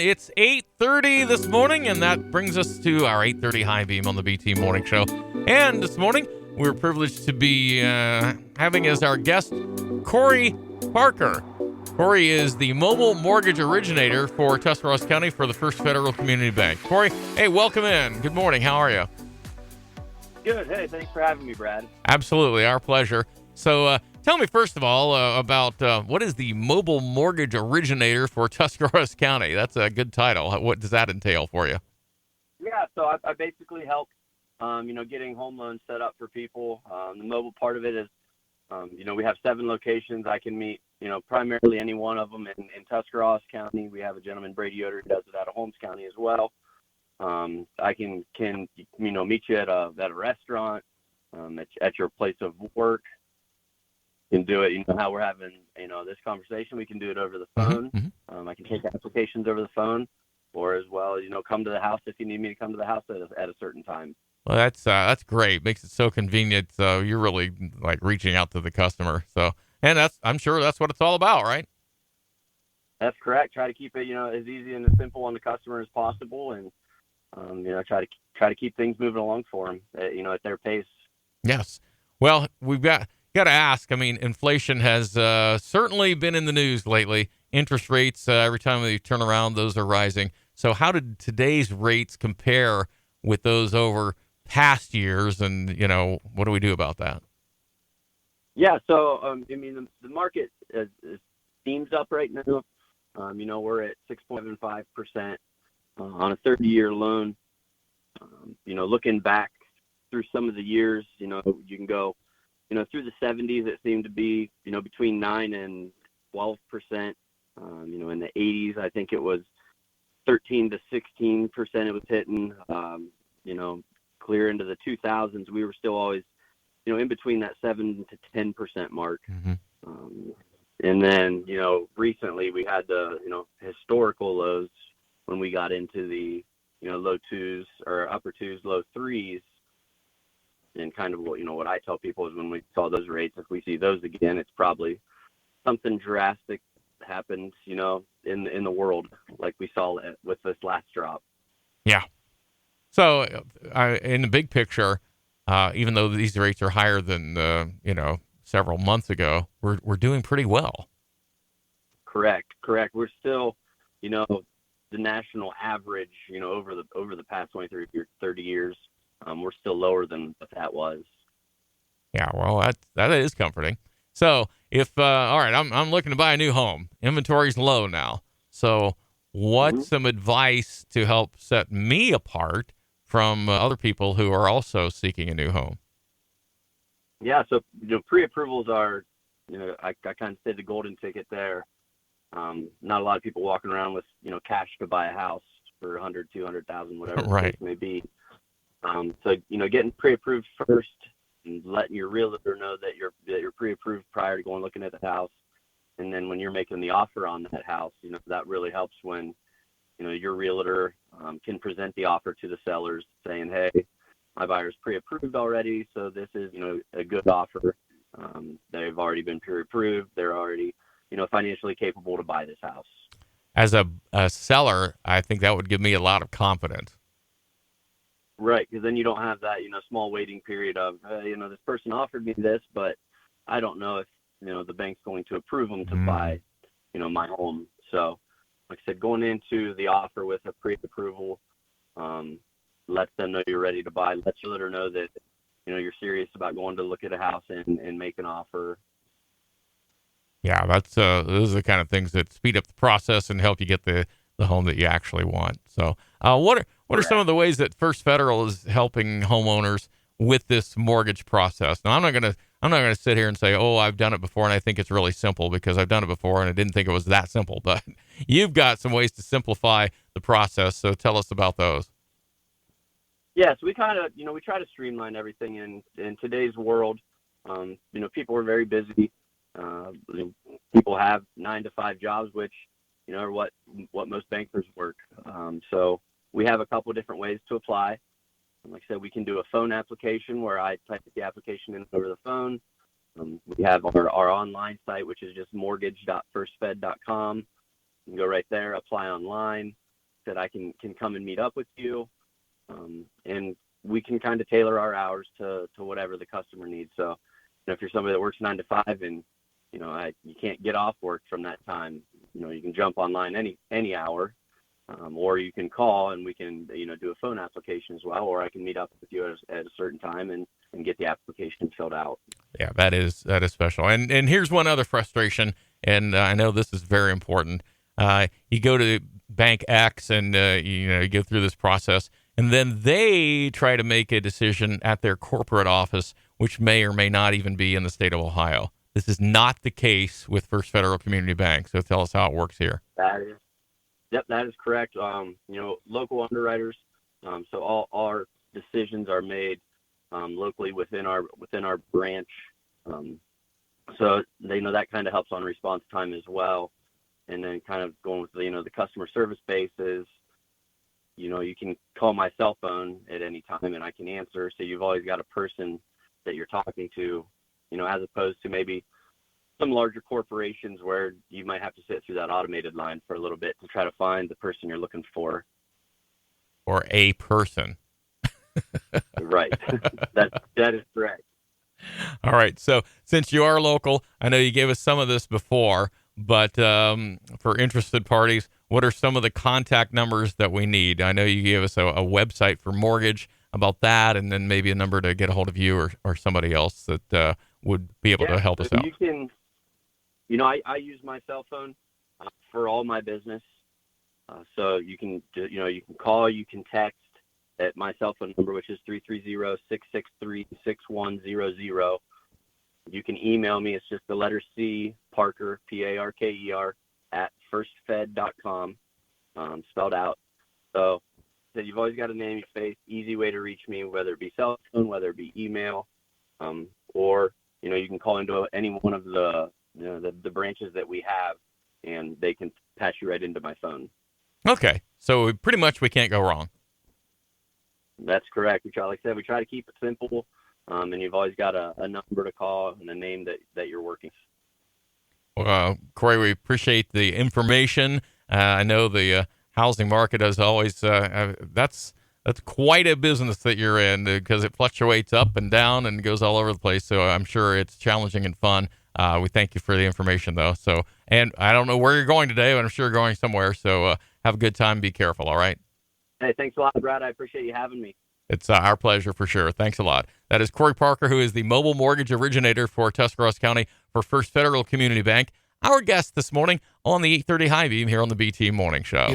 It's 8:30 this morning, and that brings us to our 8:30 high beam on the BT Morning Show. And this morning, we're privileged to be having as our guest Corey Parker. Corey is the mobile mortgage originator for Tuscarawas County for the First Federal Community Bank. Corey, hey, welcome in. Good morning. How are you? Good. Hey, thanks for having me, Brad. Absolutely. Our pleasure. So tell me, first of all, about what is the mobile mortgage originator for Tuscarawas County? That's a good title. What does that entail for you? Yeah, so I basically help, getting home loans set up for people. The mobile part of it is, we have 7 locations. I can meet, primarily any one of them in Tuscarawas County. We have a gentleman, Brady Yoder, who does it out of Holmes County as well. I can meet you at a restaurant, at your place of work. You can do it, how we're having, this conversation. We can do it over the phone. Mm-hmm. I can take applications over the phone, or as well, come to the house if you need me to come to the house at a certain time. Well, that's great. Makes it so convenient. So you're really like reaching out to the customer. So, and I'm sure that's what it's all about, right? That's correct. Try to keep it, as easy and as simple on the customer as possible, and try to keep things moving along for them, at their pace. Yes. Well, we've got to ask. I mean, inflation has certainly been in the news lately. Interest rates, every time we turn around, those are rising. So how did today's rates compare with those over past years? And, what do we do about that? Yeah. So, the market seems up right now. We're at 6.75% on a 30-year loan. Looking back through some of the years, you can go, through the 70s, it seemed to be, between 9 and 12%. In the 80s, I think it was 13 to 16% it was hitting. Clear into the 2000s, we were still always, in between that 7 to 10% mark. Mm-hmm. And then, recently we had the, historical lows when we got into the, low 2s or upper 2s, low 3s. And kind of what I tell people is when we saw those rates, if we see those again, it's probably something drastic happened, in the world, like we saw with this last drop. Yeah. So in the big picture, even though these rates are higher than, several months ago, we're doing pretty well. Correct. We're still, the national average, over the past 23 or 30 years, we're still lower than what that was. Yeah, well, that is comforting. So if all right, I'm looking to buy a new home. Inventory's low now. So what's some advice to help set me apart from other people who are also seeking a new home? Yeah, so pre-approvals are, I kind of say the golden ticket there. Not a lot of people walking around with cash to buy a house for 100, 200,000, whatever the Right. case may be. So getting pre-approved first and letting your realtor know that you're pre-approved prior to going looking at the house, and then when you're making the offer on that house, that really helps when your realtor can present the offer to the sellers, saying, hey, my buyer's pre-approved already, so this is a good offer. They've already been pre-approved. They're already financially capable to buy this house. As a seller, I think that would give me a lot of confidence. Right, because then you don't have that small waiting period of this person offered me this, but I don't know if the bank's going to approve them to buy my home. So like I said, going into the offer with a pre-approval lets them know you're ready to buy, lets you let her know that you're serious about going to look at a house and make an offer. Yeah, that's those are the kind of things that speed up the process and help you get the home that you actually want. So what are some of the ways that First Federal is helping homeowners with this mortgage process? Now, I'm not gonna sit here and say, oh, I've done it before and I think it's really simple, because I've done it before and I didn't think it was that simple. But you've got some ways to simplify the process, so tell us about those. Yeah, so we kind of we try to streamline everything in today's world. People are very busy. People have 9 to 5 jobs, which are what most bankers work. So we have a couple of different ways to apply. Like I said, we can do a phone application where I type the application in over the phone. We have our online site, which is just mortgage.firstfed.com. You can go right there, apply online. said, I can come and meet up with you, and we can kind of tailor our hours to whatever the customer needs. So, if you're somebody that works 9 to 5 and you can't get off work from that time, you can jump online any hour, or you can call and we can do a phone application as well, or I can meet up with you at a certain time and get the application filled out. Yeah, that is special. And here's one other frustration, and I know this is very important. You go to Bank X and you go through this process, and then they try to make a decision at their corporate office, which may or may not even be in the state of Ohio. This is not the case with First Federal Community Bank. So tell us how it works here. That is correct. Local underwriters. So all our decisions are made locally within our branch. So that kind of helps on response time as well. And then kind of going with the customer service basis. You can call my cell phone at any time and I can answer. So you've always got a person that you're talking to, as opposed to maybe some larger corporations where you might have to sit through that automated line for a little bit to try to find the person you're looking for. Or a person. Right. That is correct. All right. So since you are local, I know you gave us some of this before, but for interested parties, what are some of the contact numbers that we need? I know you gave us a website for mortgage about that, and then maybe a number to get a hold of you or somebody else that would be able to help us out. You can, I use my cell phone for all my business. So you can call, you can text at my cell phone number, which is 330-663-6100. You can email me. It's just the letter C, Parker, Parker, at firstfed.com, spelled out. So you've always got a name, your face, easy way to reach me, whether it be cell phone, whether it be email, or, you can call into any one of the branches that we have, and they can patch you right into my phone. Okay. So pretty much we can't go wrong. That's correct. Like I said, we try to keep it simple, and you've always got a number to call and a name that you're working. Well, Corey, we appreciate the information. I know the housing market, as always, that's quite a business that you're in because it fluctuates up and down and goes all over the place. So I'm sure it's challenging and fun. We thank you for the information, though. So, and I don't know where you're going today, but I'm sure you're going somewhere. So have a good time. Be careful. All right. Hey, thanks a lot, Brad. I appreciate you having me. It's our pleasure for sure. Thanks a lot. That is Corey Parker, who is the mobile mortgage originator for Tuscarawas County for First Federal Community Bank. Our guest this morning on the 830 High Beam here on the BT Morning Show.